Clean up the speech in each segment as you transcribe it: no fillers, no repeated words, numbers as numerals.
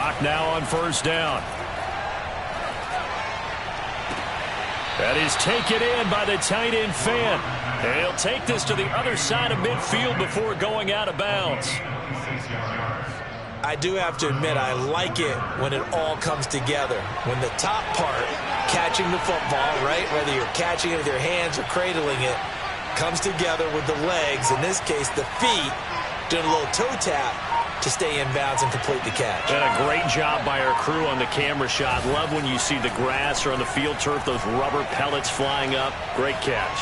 Clock now on first down. That is taken in by the tight end fan. And he'll take this to the other side of midfield before going out of bounds. I do have to admit, I like it when it all comes together. When the top part, catching the football, right, whether you're catching it with your hands or cradling it, comes together with the legs, in this case the feet, doing a little toe tap to stay in bounds and complete the catch. And a great job by our crew on the camera shot. Love when you see the grass or on the field turf, those rubber pellets flying up. Great catch.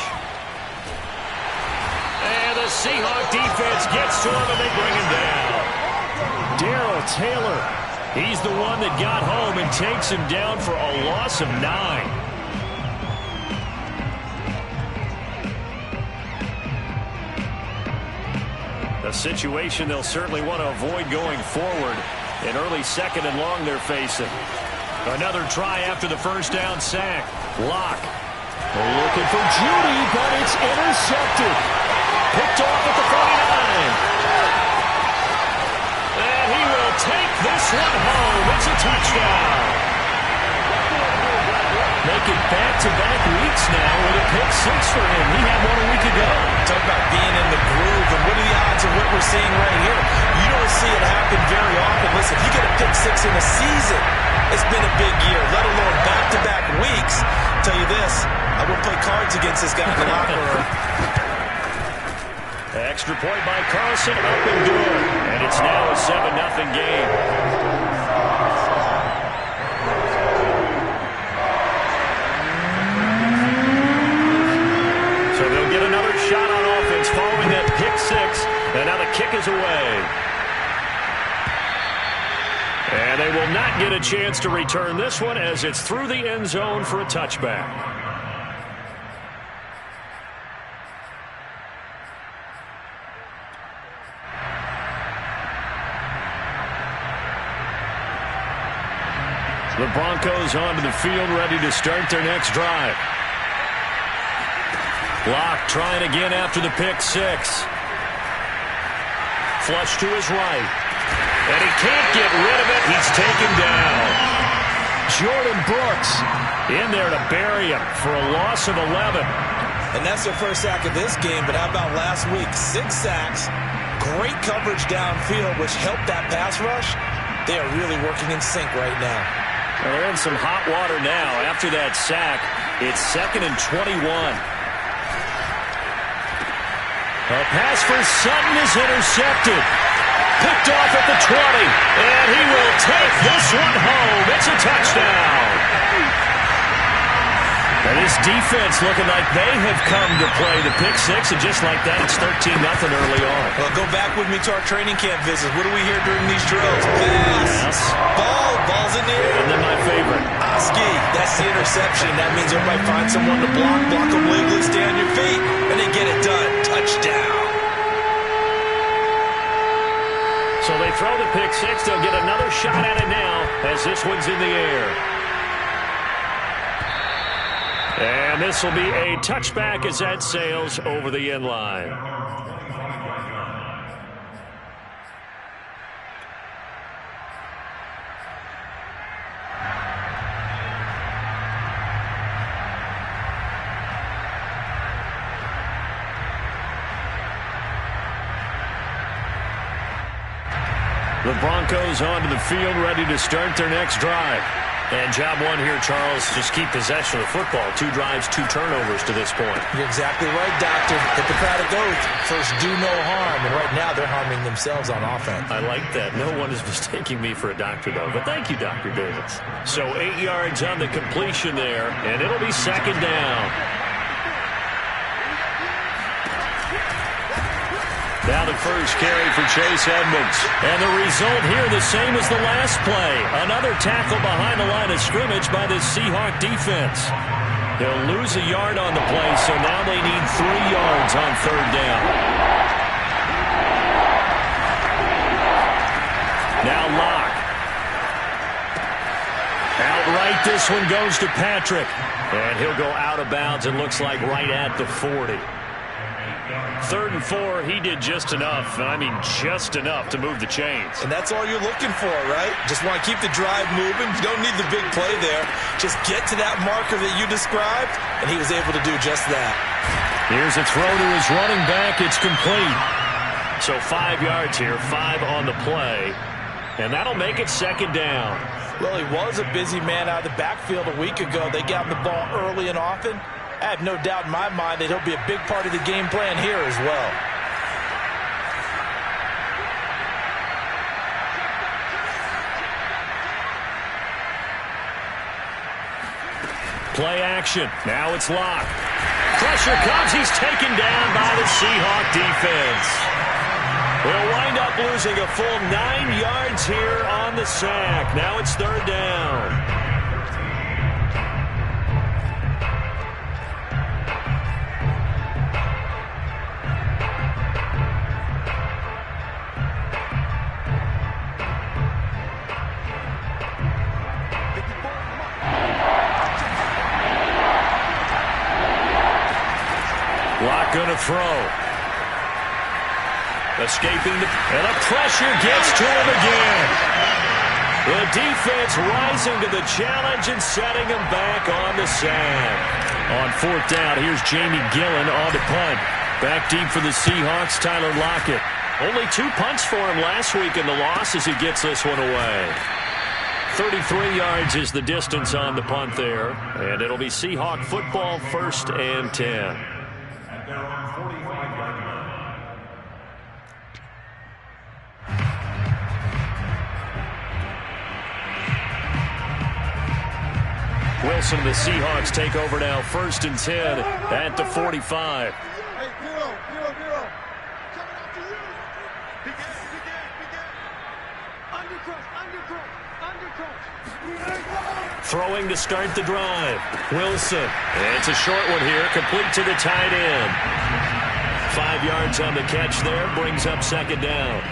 And the Seahawk defense gets to him and they bring him down. Darrell Taylor, he's the one that got home and takes him down for a loss of 9. A situation they'll certainly want to avoid going forward. An early second and long they're facing. Another try after the first down sack. Locke looking for Judy, but it's intercepted. Picked off at the 49. And he will take this one home. It's a touchdown. Making back-to-back weeks now with a pick 6 for him. He had one a week ago. Talk about being in the groove, and what are the odds of what we're seeing right here? You don't see it happen very often. Listen, if you get a pick 6 in a season, it's been a big year, let alone back-to-back weeks. I'll tell you this, I wouldn't play cards against this guy in the locker room. Extra point by Carlson, up and good. And it's now a 7-0 game. So they'll get another shot on offense following that pick 6. And now the kick is away. And they will not get a chance to return this one as it's through the end zone for a touchback. The Broncos onto the field, ready to start their next drive. Locke trying again after the pick 6. Flush to his right. And he can't get rid of it. He's taken down. Jordan Brooks in there to bury him for a loss of 11. And that's their first sack of this game, but how about last week? 6 sacks, great coverage downfield, which helped that pass rush. They are really working in sync right now. Well, they're in some hot water now. After that sack, it's 2nd and 21. A pass for Sutton is intercepted. Picked off at the 20. And he will take this one home. It's a touchdown. And this defense looking like they have come to play the pick 6. And just like that, it's 13-0 early on. Well, go back with me to our training camp visits. What do we hear during these drills? Pass. Yes. Ball's in the air. And then my favorite. Oski, that's the interception. That means everybody finds someone to block them legally, stay on your feet, and they get it done. Touchdown. So they throw the pick 6. They'll get another shot at it now as this one's in the air. And this will be a touchback as that sails over the end line. The Broncos onto the field, ready to start their next drive. And job one here, Charles, just keep possession of the football. 2 drives, 2 turnovers to this point. You're exactly right, Doctor. Hippocratic oath. First, do no harm. And right now, they're harming themselves on offense. I like that. No one is mistaking me for a doctor, though. But thank you, Dr. Davis. So 8 yards on the completion there, and it'll be 2nd down. Now the first carry for Chase Edmonds. And the result here the same as the last play. Another tackle behind the line of scrimmage by the Seahawk defense. They'll lose a yard on the play, so now they need 3 yards on 3rd down. Now Locke. Outright, this one goes to Patrick. And he'll go out of bounds, it looks like right at the 40. 3rd and 4, he did just enough, and I mean just enough to move the chains. And that's all you're looking for, right? Just want to keep the drive moving. You don't need the big play there. Just get to that marker that you described, and he was able to do just that. Here's a throw to his running back. It's complete. So 5 yards here, 5 on the play, and that'll make it 2nd down. Well, he was a busy man out of the backfield a week ago. They got him the ball early and often. I have no doubt in my mind that he'll be a big part of the game plan here as well. Play action. Now it's Locke. Pressure comes. He's taken down by the Seahawk defense. They'll wind up losing a full 9 yards here on the sack. Now it's 3rd down. Locke going to throw. Escaping and the pressure gets to him again. The defense rising to the challenge and setting him back on the sack. On 4th down, here's Jamie Gillen on the punt. Back deep for the Seahawks, Tyler Lockett. Only 2 punts for him last week in the loss as he gets this one away. 33 yards is the distance on the punt there. And it'll be Seahawk football, 1st and 10. Wilson, the Seahawks take over now, 1st and 10 at the 45. Throwing to start the drive. Wilson. And it's a short one here, complete to the tight end. 5 yards on the catch there, brings up 2nd down.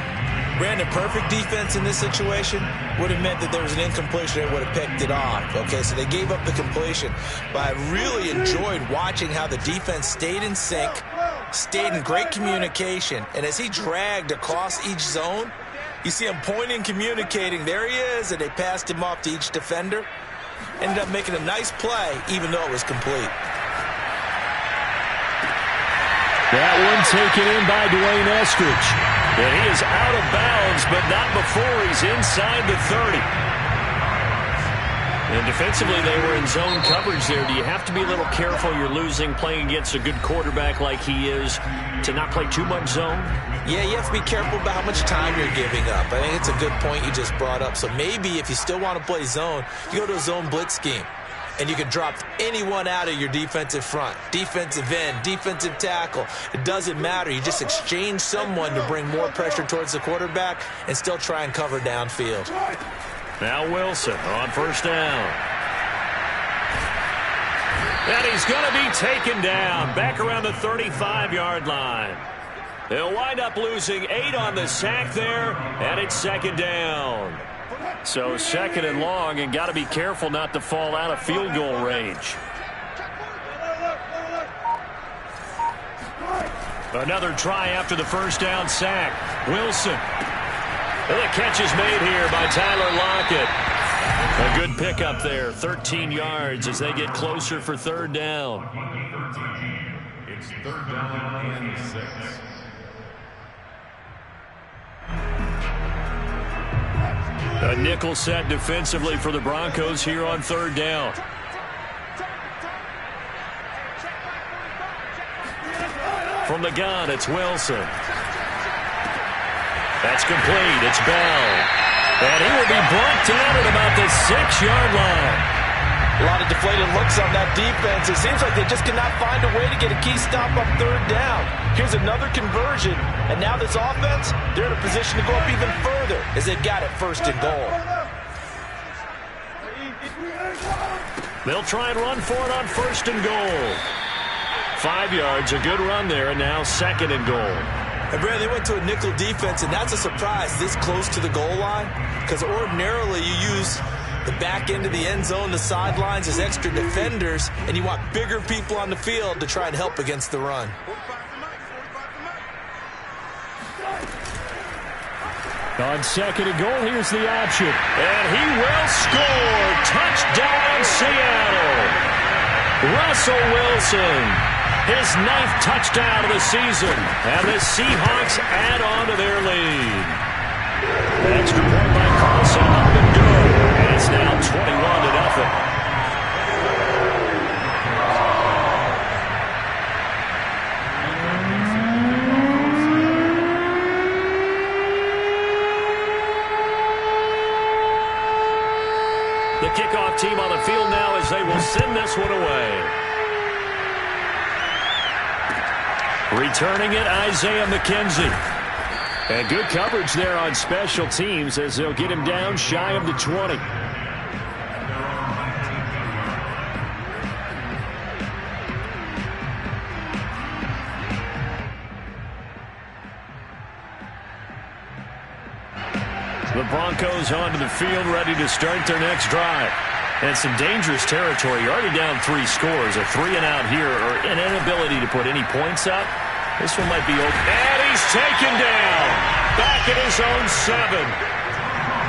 Brandon, perfect defense in this situation would have meant that there was an incompletion and would have picked it off. Okay, so they gave up the completion. But I really enjoyed watching how the defense stayed in sync, stayed in great communication, and as he dragged across each zone, you see him pointing, communicating. There he is, and they passed him off to each defender. Ended up making a nice play, even though it was complete. That one taken in by Dwayne Eskridge. And he is out of bounds, but not before he's inside the 30. And defensively, they were in zone coverage there. Do you have to be a little careful? You're losing, playing against a good quarterback like he is, to not play too much zone? Yeah, you have to be careful about how much time you're giving up. I think it's a good point you just brought up. So maybe if you still want to play zone, you go to a zone blitz scheme. And you can drop anyone out of your defensive front. Defensive end, defensive tackle. It doesn't matter. You just exchange someone to bring more pressure towards the quarterback and still try and cover downfield. Now Wilson on 1st down. And he's going to be taken down back around the 35-yard line. They'll wind up losing 8 on the sack there, and it's 2nd down. So 2nd and long, and got to be careful not to fall out of field goal range. Another try after the 1st down sack. Wilson. And the catch is made here by Tyler Lockett. A good pickup there, 13 yards as they get closer for 3rd down. It's 3rd down and 6. A nickel set defensively for the Broncos here on 3rd down. From the gun, it's Wilson. That's complete. It's Bell. And he will be brought down at about the 6-yard line. A lot of deflated looks on that defense. It seems like they just cannot find a way to get a key stop on 3rd down. Here's another conversion, and now this offense, they're in a position to go up even further as they've got it 1st and goal. They'll try and run for it on 1st and goal. 5 yards, a good run there, and now 2nd and goal. And Brad, they went to a nickel defense, and that's a surprise this close to the goal line, because ordinarily you use the back end of the end zone, the sidelines as extra defenders, and you want bigger people on the field to try and help against the run. On second and goal, here's the option. And he will score. Touchdown, Seattle. Russell Wilson, his 9th touchdown of the season. And the Seahawks add on to their lead. The extra point by Carlson up and good. And it's now 21-0. The kickoff team on the field now as they will send this one away. Returning it, Isaiah McKenzie. And good coverage there on special teams as they'll get him down shy of the 20. The Broncos onto the field, ready to start their next drive. And some dangerous territory. You're already down 3 scores. A 3-and-out here, or an inability to put any points up. This one might be open. And he's taken down. Back at his own 7.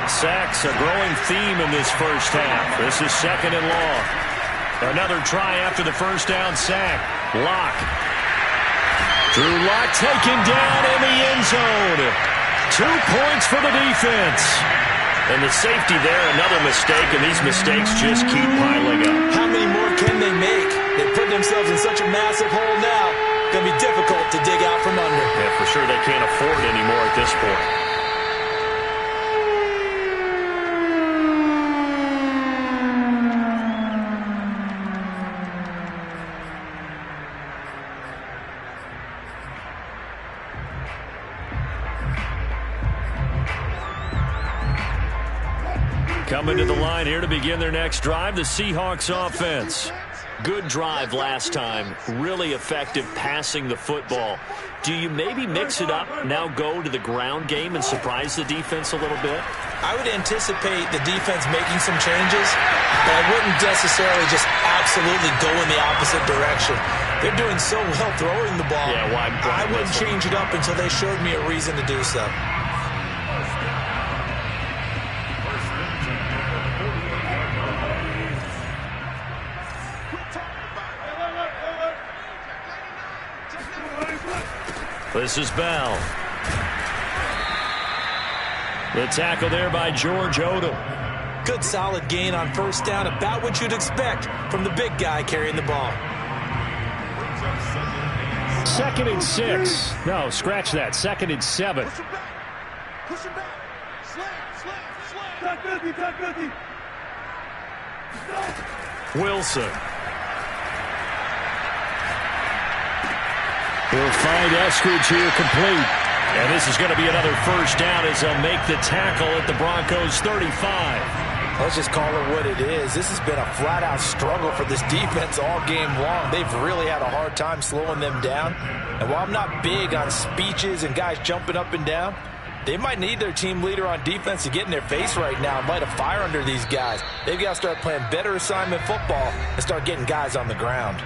Sacks, a growing theme in this first half. This is second and long. Another try after the first down sack. Lock. Drew Lock taken down in the end zone. 2 points for the defense. And the safety there, another mistake, and these mistakes just keep piling up. How many more can they make? They put themselves in such a massive hole now. It's going to be difficult to dig out from under. Yeah, for sure they can't afford it anymore at this point. Coming to the line here to begin their next drive, the Seahawks offense. Good drive last time. Really effective passing the football. Do you maybe mix it up, now go to the ground game and surprise the defense a little bit? I would anticipate the defense making some changes, but I wouldn't necessarily just absolutely go in the opposite direction. They're doing so well throwing the ball. Yeah, why I wouldn't change it up until they showed me a reason to do so. This is Bell. The tackle there by George Odom. Good solid gain on first down, about what you'd expect from the big guy carrying the ball. 2nd and 6. No, scratch that. 2nd and 7. Push him back. Push him back. Slam. Wilson. He'll find Eskridge here complete. And this is going to be another first down as they'll make the tackle at the Broncos 35. Let's just call it what it is. This has been a flat-out struggle for this defense all game long. They've really had a hard time slowing them down. And while I'm not big on speeches and guys jumping up and down, they might need their team leader on defense to get in their face right now and light a fire under these guys. They've got to start playing better assignment football and start getting guys on the ground.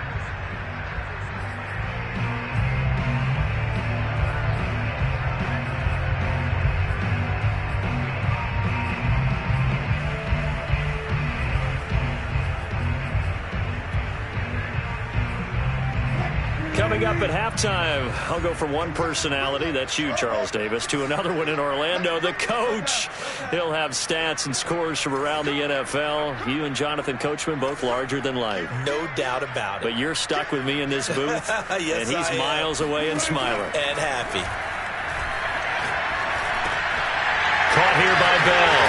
Coming up at halftime, I'll go from one personality, that's you, Charles Davis, to another one in Orlando, the coach. He'll have stats and scores from around the NFL. You and Jonathan Coachman, both larger than life. No doubt about it. But you're stuck with me in this booth, yes, and he's miles away and smiling. And happy. Caught here by Bell.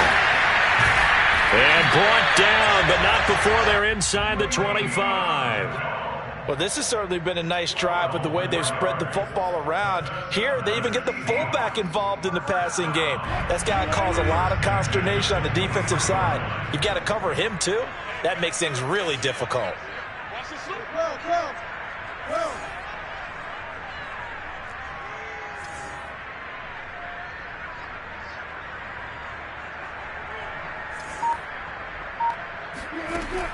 And brought down, but not before they're inside the 25. Well, this has certainly been a nice drive with the way they've spread the football around. Here, they even get the fullback involved in the passing game. That's got to cause a lot of consternation on the defensive side. You've got to cover him, too. That makes things really difficult.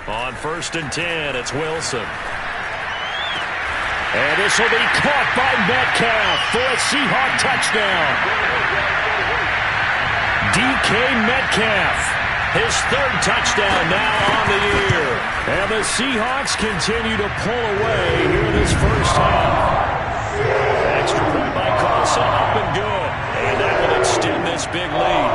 On 1st and 10, it's Wilson. And this will be caught by Metcalf for a Seahawk touchdown. DK Metcalf, his third touchdown now on the year. And the Seahawks continue to pull away here in this first half. Extra point by Carlson, up and good. And that will extend this big lead.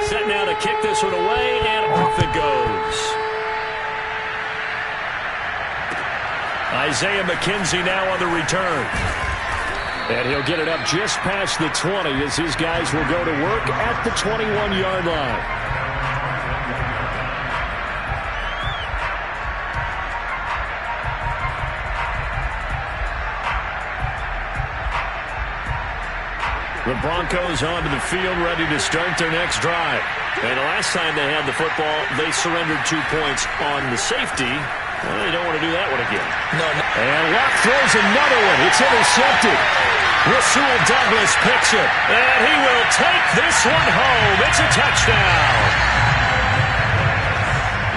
Set now to kick this one away, and off it goes. Isaiah McKenzie now on the return. And he'll get it up just past the 20 as his guys will go to work at the 21-yard line. The Broncos onto the field, ready to start their next drive. And the last time they had the football, they surrendered 2 points on the safety. Well, they don't want to do that one again. No. And Locke throws another one. It's intercepted. Rasul Douglas picks it. And he will take this one home. It's a touchdown.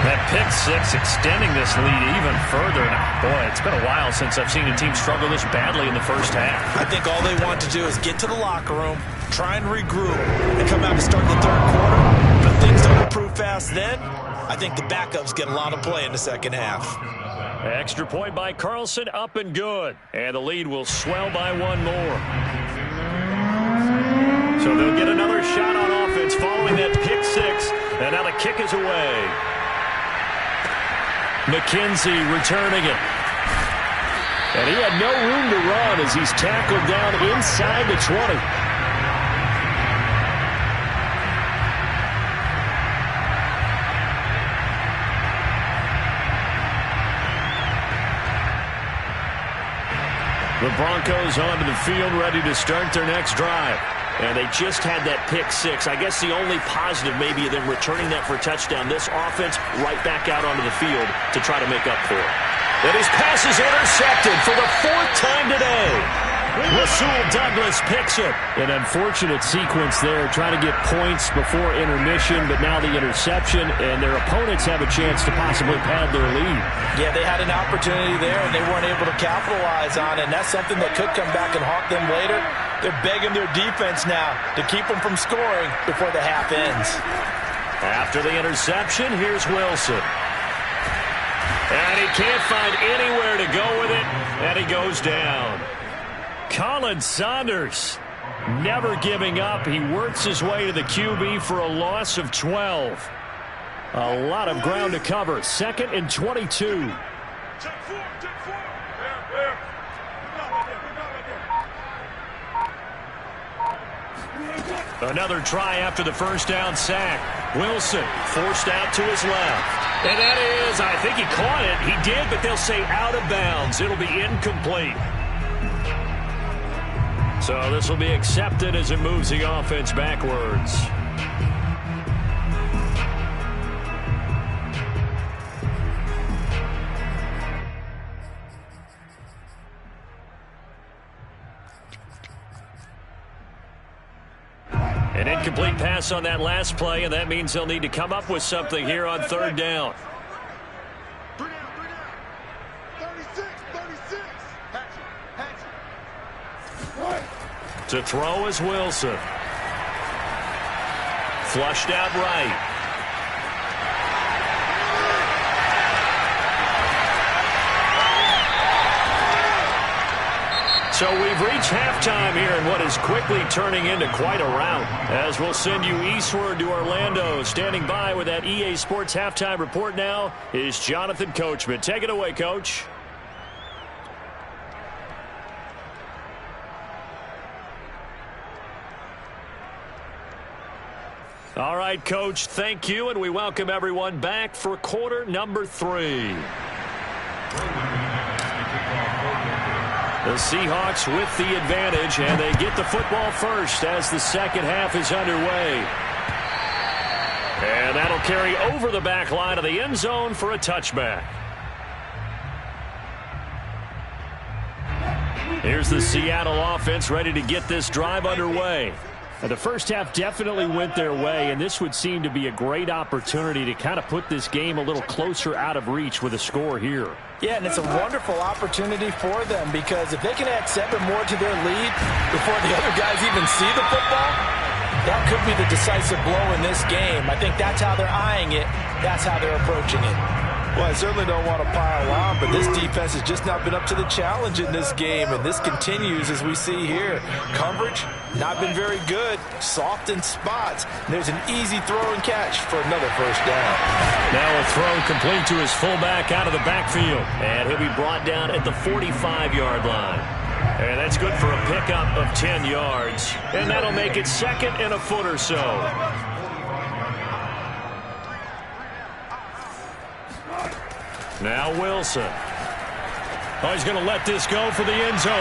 That pick six extending this lead even further. Boy, it's been a while since I've seen a team struggle this badly in the first half. I think all they want to do is get to the locker room, try and regroup, and come out to start the third quarter. But things don't improve fast then. I think the backups get a lot of play in the second half. Extra point by Carlson, up and good. And the lead will swell by one more. So they'll get another shot on offense following that pick six. And now the kick is away. McKenzie returning it. And he had no room to run as he's tackled down inside the 20. The Broncos onto the field, ready to start their next drive. And they just had that pick six. I guess the only positive maybe of them returning that for a touchdown. This offense right back out onto the field to try to make up for it. And his pass is intercepted for the fourth time today. Rasul Douglas picks it. An unfortunate sequence there, trying to get points before intermission, but now the interception, and their opponents have a chance to possibly pad their lead. Yeah, they had an opportunity there, and they weren't able to capitalize on it, and that's something that could come back and haunt them later. They're begging their defense now to keep them from scoring before the half ends. After the interception, here's Wilson. And he can't find anywhere to go with it, and he goes down. Colin Saunders never giving up. He works his way to the QB for a loss of 12. A lot of ground to cover. 2nd and 22. Another try after the first down sack. Wilson forced out to his left. And that is, I think he caught it. He did, but they'll say out of bounds. It'll be incomplete. So this will be accepted as it moves the offense backwards. An incomplete pass on that last play, and that means they'll need to come up with something here on third down. 36. To throw is Wilson. Flushed out right. So we've reached halftime here in what is quickly turning into quite a rout. As we'll send you eastward to Orlando. Standing by with that EA Sports halftime report now is Jonathan Coachman. Take it away, Coach. All right, Coach, thank you, and we welcome everyone back for quarter number 3. The Seahawks with the advantage, and they get the football first as the second half is underway. And that'll carry over the back line of the end zone for a touchback. Here's the Seattle offense ready to get this drive underway. The first half definitely went their way, and this would seem to be a great opportunity to kind of put this game a little closer out of reach with a score here. Yeah, and it's a wonderful opportunity for them because if they can add 7 more to their lead before the other guys even see the football, that could be the decisive blow in this game. I think that's how they're eyeing it. That's how they're approaching it. Well, I certainly don't want to pile on, but this defense has just not been up to the challenge in this game, and this continues as we see here. Coverage, not been very good. Soft in spots. And there's an easy throw and catch for another first down. Now a throw complete to his fullback out of the backfield. And he'll be brought down at the 45-yard line. And that's good for a pickup of 10 yards. And that'll make it 2nd and a foot or so. Now Wilson. Oh, he's going to let this go for the end zone.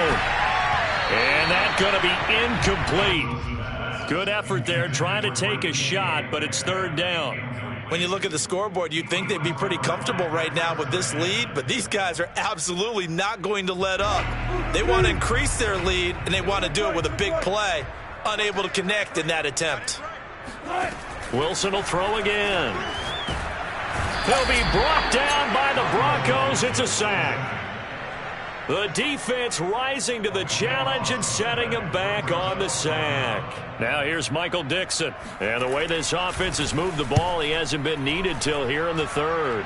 And that's going to be incomplete. Good effort there trying to take a shot, but it's 3rd down. When you look at the scoreboard, you'd think they'd be pretty comfortable right now with this lead, but these guys are absolutely not going to let up. They want to increase their lead, and they want to do it with a big play. Unable to connect in that attempt. Wilson will throw again. He'll be brought down by the Broncos. It's a sack. The defense rising to the challenge and setting him back on the sack. Now here's Michael Dixon. And the way this offense has moved the ball, he hasn't been needed till here in the 3rd.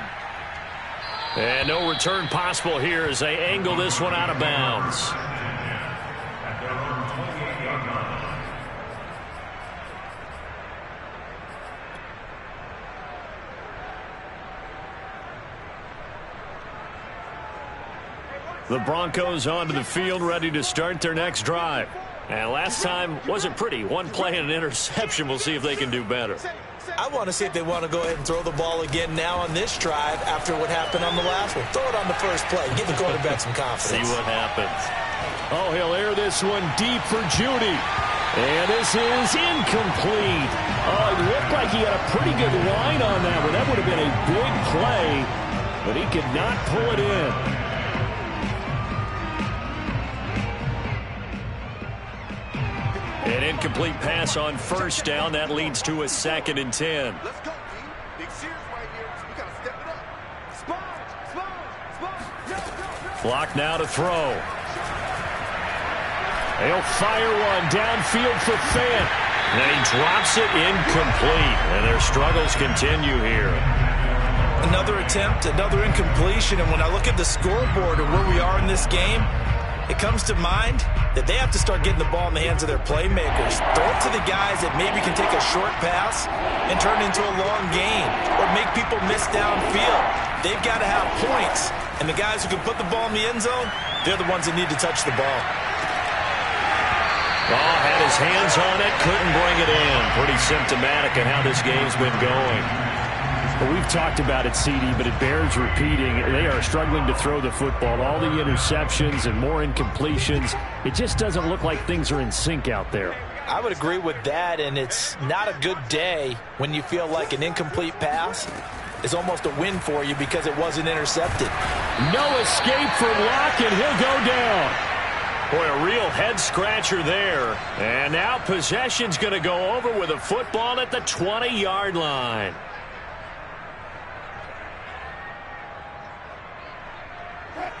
And no return possible here as they angle this one out of bounds. The Broncos onto the field, ready to start their next drive. And last time wasn't pretty. One play and an interception. We'll see if they can do better. I want to see if they want to go ahead and throw the ball again now on this drive after what happened on the last one. Throw it on the first play. Give the quarterback some confidence. See what happens. Oh, he'll air this one deep for Judy. And this is incomplete. Oh, it looked like he had a pretty good line on that one. That would have been a big play, but he could not pull it in. An incomplete pass on 1st down. That leads to a 2nd and 10. Let's go, team. Big Sears right here. We got to step it up. Sponge. Clock now to throw. He'll fire one downfield for Fant. And he drops it incomplete. And their struggles continue here. Another attempt, another incompletion. And when I look at the scoreboard and where we are in this game, it comes to mind that they have to start getting the ball in the hands of their playmakers. Throw it to the guys that maybe can take a short pass and turn it into a long gain or make people miss downfield. They've got to have points, and the guys who can put the ball in the end zone, they're the ones that need to touch the ball. Oh, had his hands on it, couldn't bring it in. Pretty symptomatic of how this game's been going. Well, we've talked about it, CD, but it bears repeating. They are struggling to throw the football. All the interceptions and more incompletions. It just doesn't look like things are in sync out there. I would agree with that, and it's not a good day when you feel like an incomplete pass is almost a win for you because it wasn't intercepted. No escape for Locke, and he'll go down. Boy, a real head-scratcher there. And now possession's going to go over with a football at the 20-yard line.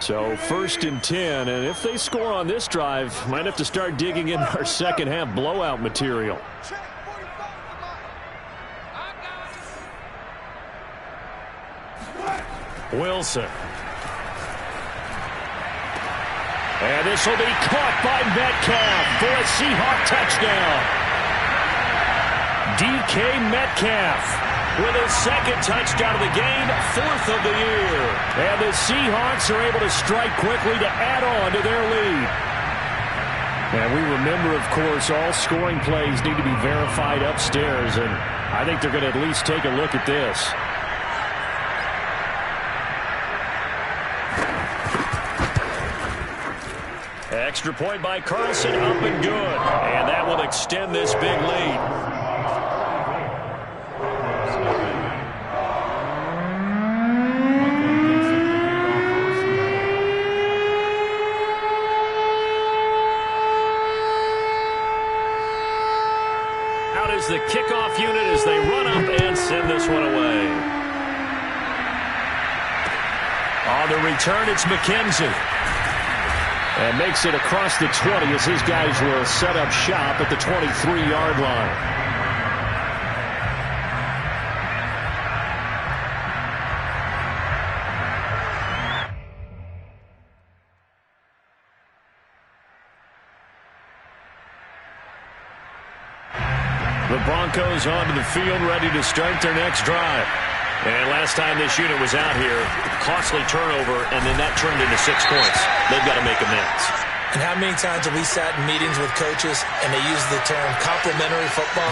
So 1st and 10, and if they score on this drive, might have to start digging in our second half blowout material. Wilson. And this will be caught by Metcalf for a Seahawk touchdown. DK Metcalf with his 2nd touchdown of the game, 4th of the year. And the Seahawks are able to strike quickly to add on to their lead. And we remember, of course, all scoring plays need to be verified upstairs, and I think they're going to at least take a look at this. Extra point by Carlson, up and good. And that will extend this big lead. kickoff unit as they run up and send this one away. On the return, it's McKenzie. And makes it across the 20 as his guys will set up shop at the 23-yard line. The Broncos onto the field, ready to start their next drive. And last time this unit was out here, costly turnover, and then that turned into 6 points. They've got to make amends. And how many times have we sat in meetings with coaches and they use the term complementary football?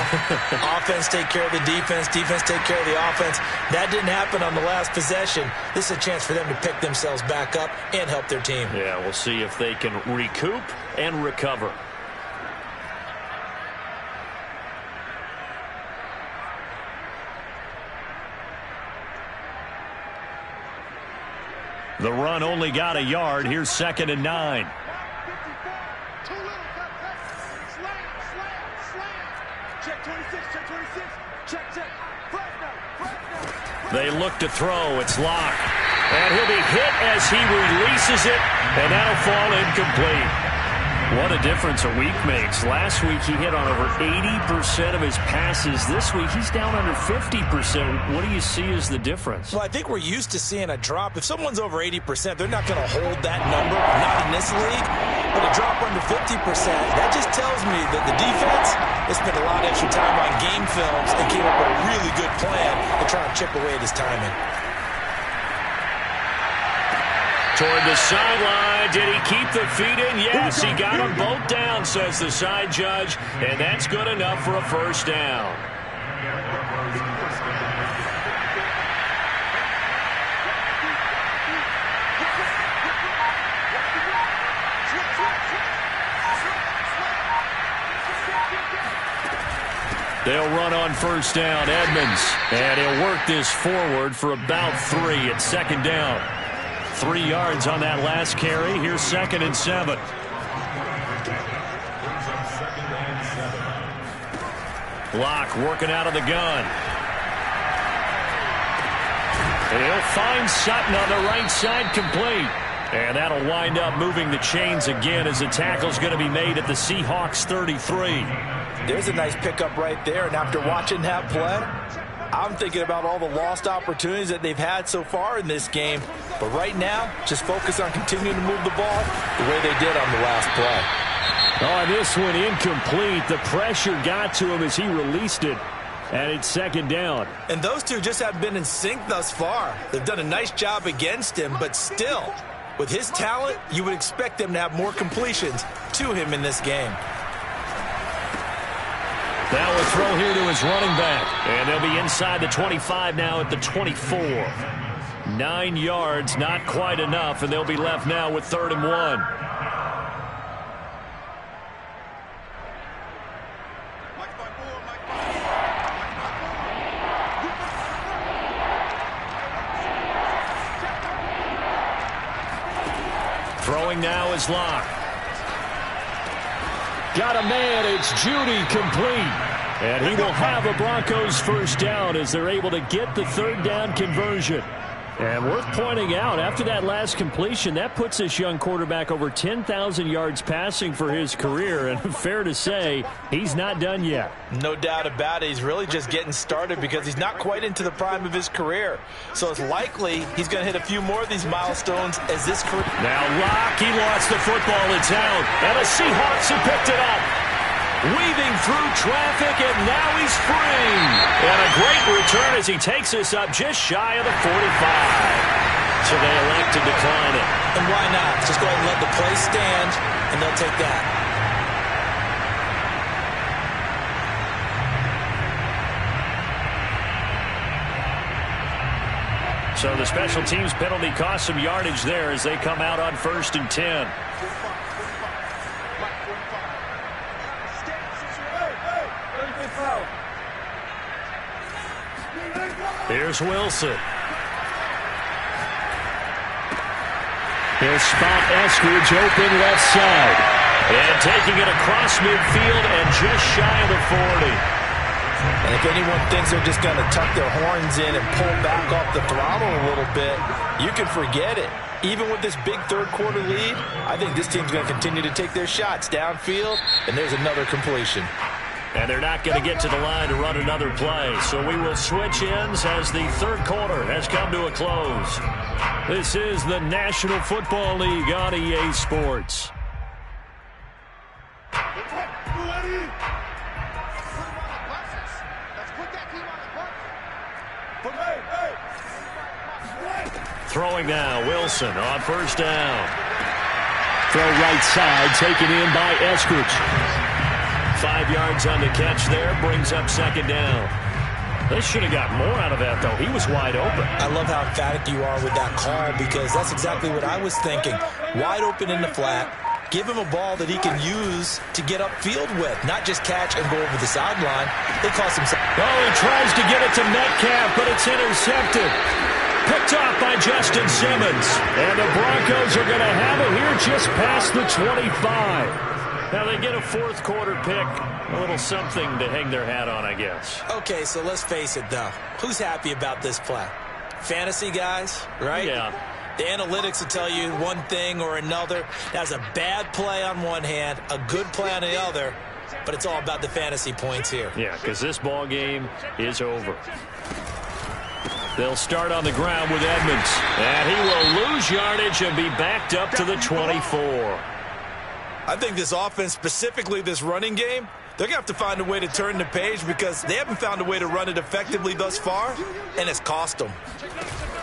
Offense take care of the defense, defense take care of the offense. That didn't happen on the last possession. This is a chance for them to pick themselves back up and help their team. Yeah, we'll see if they can recoup and recover. The run only got a yard. Here's 2nd and 9. They look to throw. It's Locke. And he'll be hit as he releases it, and that'll fall incomplete. What a difference a week makes. Last week he hit on over 80% of his passes. This week he's down under 50%. What do you see as the difference? Well, I think we're used to seeing a drop. If someone's over 80%, they're not going to hold that number, not in this league. But a drop under 50%, that just tells me that the defense has spent a lot of extra time on game films and came up with a really good plan to try and chip away at his timing. Toward the sideline. Did he keep the feet in? Yes, he got them both down, says the side judge. And that's good enough for a first down. They'll run on first down. Edmonds. And he'll work this forward for about 3 at 2nd down. 3 yards on that last carry. Here's 2nd and 7. Locke working out of the gun. And he'll find Sutton on the right side, complete. And that'll wind up moving the chains again as the tackle's going to be made at the Seahawks 33. There's a nice pickup right there. And after watching that play, I'm thinking about all the lost opportunities that they've had so far in this game. But right now, just focus on continuing to move the ball the way they did on the last play. Oh, this one incomplete. The pressure got to him as he released it. And it's 2nd down. And those two just have been in sync thus far. They've done a nice job against him, but still, with his talent, you would expect them to have more completions to him in this game. Now a throw here to his running back. And they'll be inside the 25 now at the 24. 9 yards, not quite enough, and they'll be left now with 3rd and 1. Throwing now is Locke. Got a man, it's Judy, complete. And he will have a Broncos first down as they're able to get the 3rd down conversion. And worth pointing out, after that last completion, that puts this young quarterback over 10,000 yards passing for his career. And fair to say, he's not done yet. No doubt about it. He's really just getting started because he's not quite into the prime of his career. So it's likely he's going to hit a few more of these milestones as this career. Now Locke, he lost the football. It's out. And the Seahawks have picked it up. Weaving through traffic, and now he's free. And a great return as he takes us up just shy of the 45. So they elect to decline it. And why not? Just go ahead and let the play stand, and they'll take that. So the special teams penalty cost some yardage there as they come out on 1st and 10. Here's Wilson. He'll spot Eskridge open left side. And taking it across midfield and just shy of the 40. And if anyone thinks they're just going to tuck their horns in and pull back off the throttle a little bit, you can forget it. Even with this big third-quarter lead, I think this team's going to continue to take their shots downfield, and there's another completion. And they're not going to get to the line to run another play. So we will switch ends as the third quarter has come to a close. This is the National Football League on EA Sports. Throwing now, Wilson on first down. Throw right side, taken in by Eskridge. 5 yards on the catch there, brings up second down. They should have got more out of that, though. He was wide open. I love how emphatic you are with that call because that's exactly what I was thinking. Wide open in the flat. Give him a ball that he can use to get upfield with, not just catch and go over the sideline. It cost him some. Oh, he tries to get it to Metcalf, but it's intercepted. Picked off by Justin Simmons. And the Broncos are going to have it here just past the 25. Now they get a fourth quarter pick, a little something to hang their hat on, I guess. Okay, so let's face it, though. Who's happy about this play? Fantasy guys, right? Yeah. The analytics will tell you one thing or another. That's a bad play on one hand, a good play on the other, but it's all about the fantasy points here. Yeah, because this ball game is over. They'll start on the ground with Edmonds, and he will lose yardage and be backed up to the 24. I think this offense, specifically this running game, they're going to have to find a way to turn the page because they haven't found a way to run it effectively thus far, and it's cost them.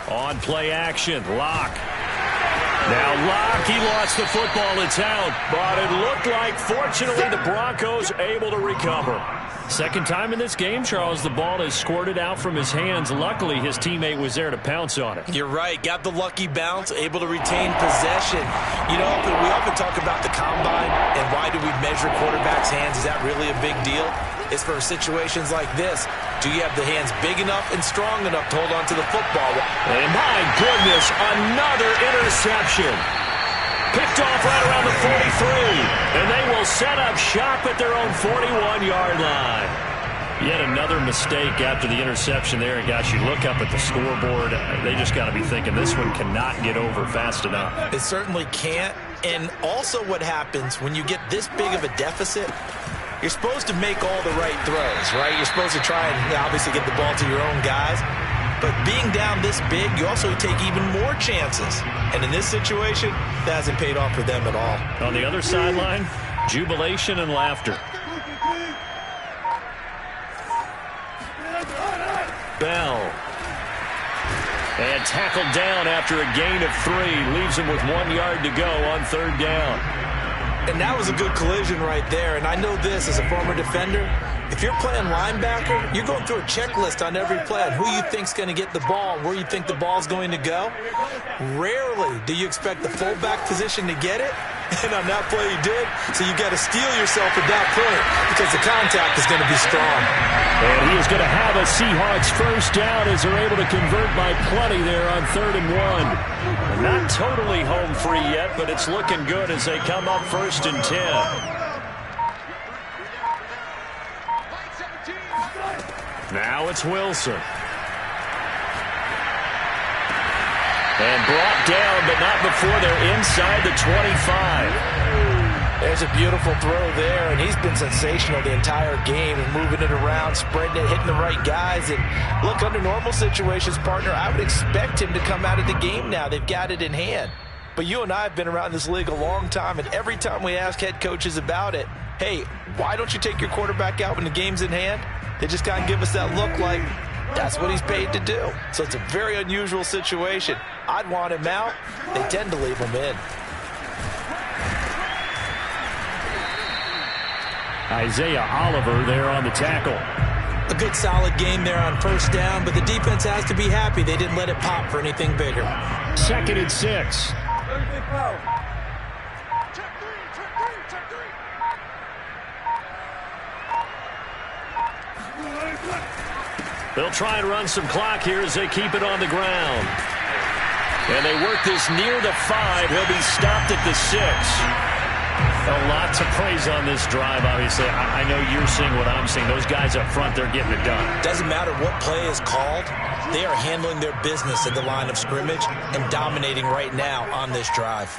On play action, Locke. Now Locke, he lost the football. It's out, but it looked like, fortunately, the Broncos able to recover. Second time in this game, Charles, the ball is squirted out from his hands. Luckily, his teammate was there to pounce on it. You're right. Got the lucky bounce, able to retain possession. You know, we often talk about the combine and why do we measure quarterbacks' hands. Is that really a big deal? It's for situations like this. Do you have the hands big enough and strong enough to hold on to the football? And my goodness, another interception. Picked off right around the 43. And they will set up shop at their own 41-yard line. Yet another mistake after the interception there. And, gosh, you look up at the scoreboard. They just got to be thinking this one cannot get over fast enough. It certainly can't. And also what happens when you get this big of a deficit, you're supposed to make all the right throws, right? You're supposed to try and obviously get the ball to your own guys. But being down this big, you also take even more chances. And in this situation, that hasn't paid off for them at all. On the other sideline, jubilation and laughter. Bell. And tackled down after a gain of 3. Leaves him with 1 yard to go on third down. And that was a good collision right there. And I know this as a former defender. If you're playing linebacker, you're going through a checklist on every play on who you think's going to get the ball, where you think the ball's going to go. Rarely do you expect the fullback position to get it. And on that play, he did. So you got to steel yourself at that point because the contact is going to be strong. And he is going to have a Seahawks first down as they're able to convert by plenty there on 3rd and 1. Not totally home free yet, but it's looking good as they come up 1st and 10. Now it's Wilson. And brought down, but not before they're inside the 25. There's a beautiful throw there, and he's been sensational the entire game and moving it around, spreading it, hitting the right guys. And look, under normal situations, partner, I would expect him to come out of the game now. They've got it in hand. But you and I have been around this league a long time, and every time we ask head coaches about it, hey, why don't you take your quarterback out when the game's in hand? They just kind of give us that look like that's what he's paid to do. So it's a very unusual situation. I'd want him out. They tend to leave him in. Isaiah Oliver there on the tackle. A good solid game there on first down, but the defense has to be happy they didn't let it pop for anything bigger. 2nd and 6. They'll try and run some clock here as they keep it on the ground. And they work this near the 5. He'll be stopped at the 6. A lot to praise on this drive, obviously. I know you're seeing what I'm seeing. Those guys up front, they're getting it done. Doesn't matter what play is called. They are handling their business at the line of scrimmage and dominating right now on this drive.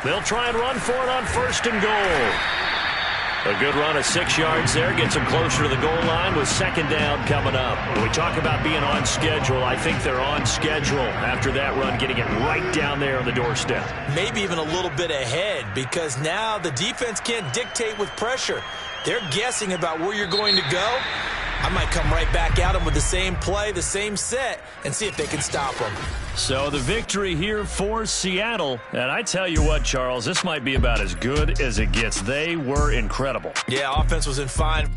They'll try and run for it on 1st and goal. A good run of 6 yards there. Gets them closer to the goal line with 2nd down coming up. When we talk about being on schedule, I think they're on schedule after that run, getting it right down there on the doorstep. Maybe even a little bit ahead, because now the defense can't dictate with pressure. They're guessing about where you're going to go. I might come right back at them with the same play, the same set, and see if they can stop them. So the victory here for Seattle. And I tell you what, Charles, this might be about as good as it gets. They were incredible. Yeah, offense was in fine